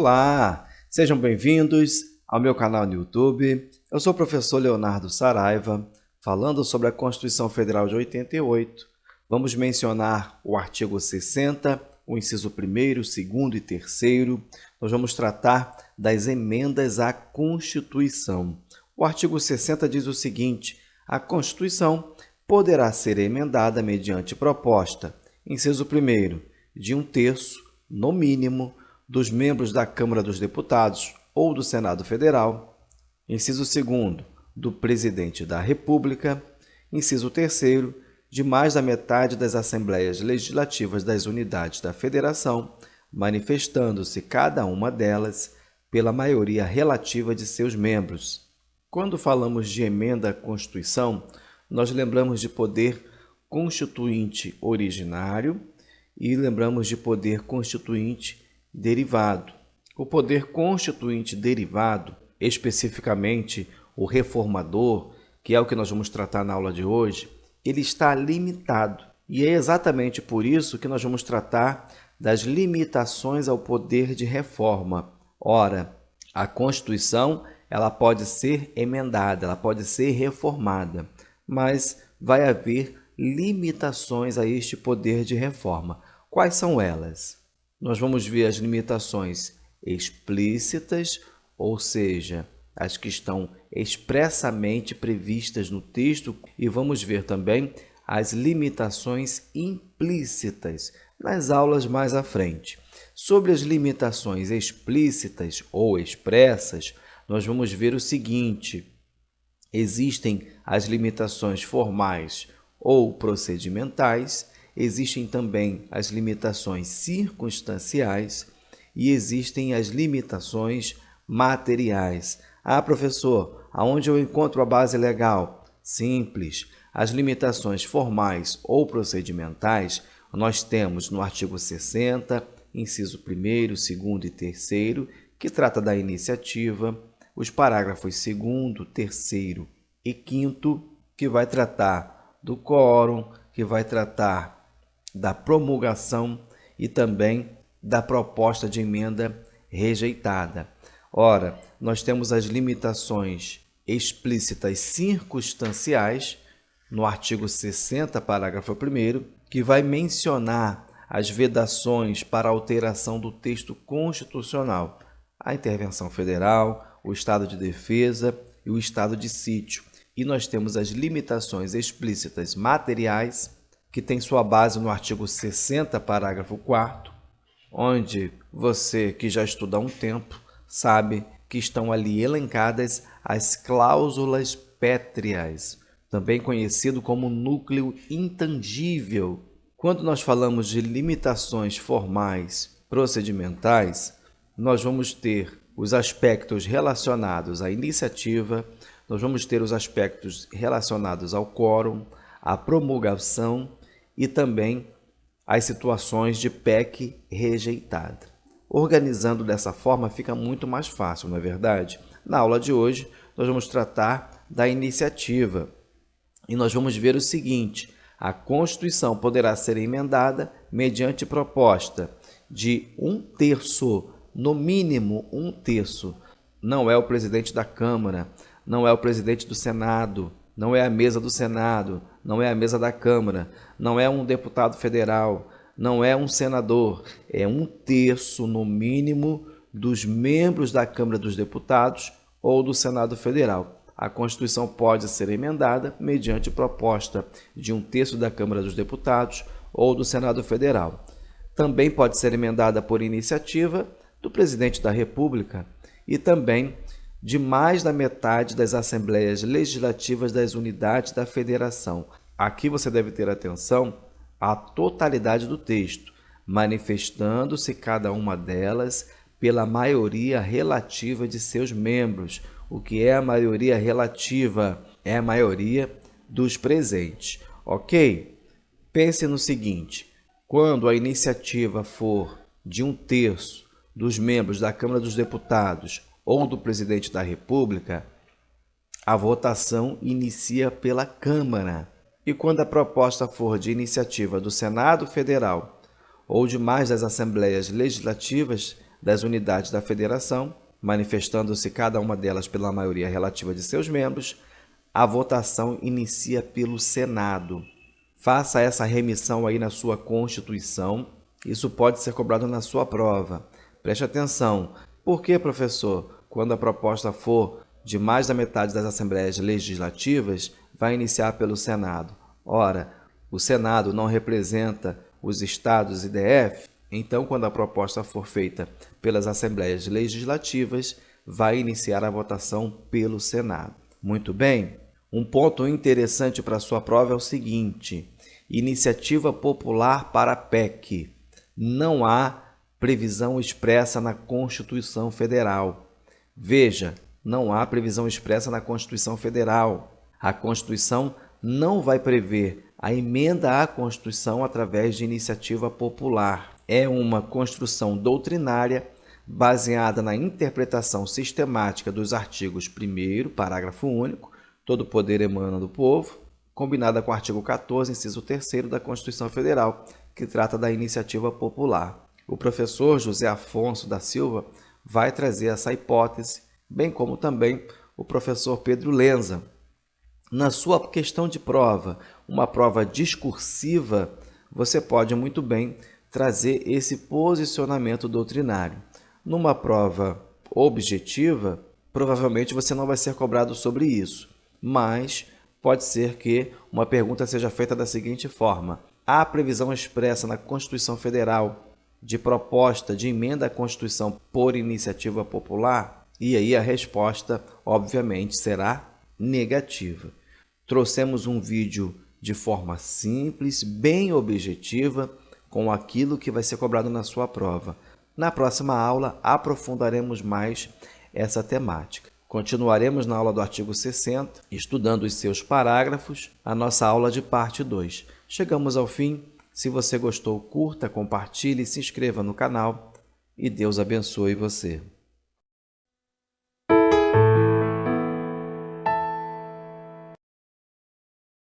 Olá, sejam bem-vindos ao meu canal no YouTube. Eu sou o professor Leonardo Saraiva, falando sobre a Constituição Federal de 88. Vamos mencionar o artigo 60, o inciso 1º, 2º e 3º. Nós vamos tratar das emendas à Constituição. O artigo 60 diz o seguinte: a Constituição poderá ser emendada mediante proposta, inciso 1º, de 1/3, no mínimo, dos membros da Câmara dos Deputados ou do Senado Federal, inciso 2º, do Presidente da República, inciso 3º, de mais da metade das Assembleias Legislativas das Unidades da Federação, manifestando-se cada uma delas pela maioria relativa de seus membros. Quando falamos de emenda à Constituição, nós lembramos de poder constituinte originário e lembramos de poder constituinte derivado. O poder constituinte derivado, especificamente o reformador, que é o que nós vamos tratar na aula de hoje, ele está limitado. E é exatamente por isso que nós vamos tratar das limitações ao poder de reforma. Ora, a Constituição ela pode ser emendada, ela pode ser reformada, mas vai haver limitações a este poder de reforma. Quais são elas? Nós vamos ver as limitações explícitas, ou seja, as que estão expressamente previstas no texto, e vamos ver também as limitações implícitas nas aulas mais à frente. Sobre as limitações explícitas ou expressas, nós vamos ver o seguinte: existem as limitações formais ou procedimentais, existem também as limitações circunstanciais e existem as limitações materiais. Ah, professor, aonde eu encontro a base legal? Simples. As limitações formais ou procedimentais nós temos no artigo 60, inciso 1º, 2º e 3º, que trata da iniciativa, os parágrafos 2º, 3º e 5º, que vai tratar do quórum, que vai tratar da promulgação e também da proposta de emenda rejeitada. Ora, nós temos as limitações explícitas circunstanciais no artigo 60, parágrafo 1º, que vai mencionar as vedações para alteração do texto constitucional, a intervenção federal, o estado de defesa e o estado de sítio. E nós temos as limitações explícitas materiais, que tem sua base no artigo 60, parágrafo 4º, onde você que já estuda há um tempo sabe que estão ali elencadas as cláusulas pétreas, também conhecido como núcleo intangível. Quando nós falamos de limitações formais procedimentais, nós vamos ter os aspectos relacionados à iniciativa, nós vamos ter os aspectos relacionados ao quórum, à promulgação e também as situações de PEC rejeitada. Organizando dessa forma fica muito mais fácil, não é verdade? Na aula de hoje, nós vamos tratar da iniciativa e nós vamos ver o seguinte: a Constituição poderá ser emendada mediante proposta de 1/3, no mínimo 1/3. Não é o presidente da Câmara, não é o presidente do Senado, não é a mesa do Senado, não é a mesa da Câmara, não é um deputado federal, não é um senador, é 1/3 no mínimo dos membros da Câmara dos Deputados ou do Senado Federal. A Constituição pode ser emendada mediante proposta de 1/3 da Câmara dos Deputados ou do Senado Federal. Também pode ser emendada por iniciativa do Presidente da República e também de mais da metade das Assembleias Legislativas das Unidades da Federação. Aqui você deve ter atenção à totalidade do texto, manifestando-se cada uma delas pela maioria relativa de seus membros. O que é a maioria relativa? É a maioria dos presentes, ok? Pense no seguinte: quando a iniciativa for de 1/3 dos membros da Câmara dos Deputados ou do Presidente da República, a votação inicia pela Câmara. E quando a proposta for de iniciativa do Senado Federal ou de mais das Assembleias Legislativas das unidades da federação, manifestando-se cada uma delas pela maioria relativa de seus membros, a votação inicia pelo Senado. Faça essa remissão aí na sua Constituição. Isso pode ser cobrado na sua prova. Preste atenção. Por que, professor? Quando a proposta for de mais da metade das assembleias legislativas, vai iniciar pelo Senado. Ora, o Senado não representa os estados e DF, então quando a proposta for feita pelas assembleias legislativas, vai iniciar a votação pelo Senado. Muito bem? Um ponto interessante para a sua prova é o seguinte: iniciativa popular para PEC. Não há previsão expressa na Constituição Federal. Veja, não há previsão expressa na Constituição Federal. A Constituição não vai prever a emenda à Constituição através de iniciativa popular. É uma construção doutrinária baseada na interpretação sistemática dos artigos 1º, parágrafo único, todo poder emana do povo, combinada com o artigo 14, inciso 3º da Constituição Federal, que trata da iniciativa popular. O professor José Afonso da Silva vai trazer essa hipótese, bem como também o professor Pedro Lenza. Na sua questão de prova, uma prova discursiva, você pode muito bem trazer esse posicionamento doutrinário. Numa prova objetiva, provavelmente você não vai ser cobrado sobre isso, mas pode ser que uma pergunta seja feita da seguinte forma: há previsão expressa na Constituição Federal de proposta de emenda à Constituição por iniciativa popular? E aí a resposta, obviamente, será negativa. Trouxemos um vídeo de forma simples, bem objetiva, com aquilo que vai ser cobrado na sua prova. Na próxima aula, aprofundaremos mais essa temática. Continuaremos na aula do artigo 60, estudando os seus parágrafos, a nossa aula de parte 2. Chegamos ao fim. Se você gostou, curta, compartilhe, se inscreva no canal e Deus abençoe você.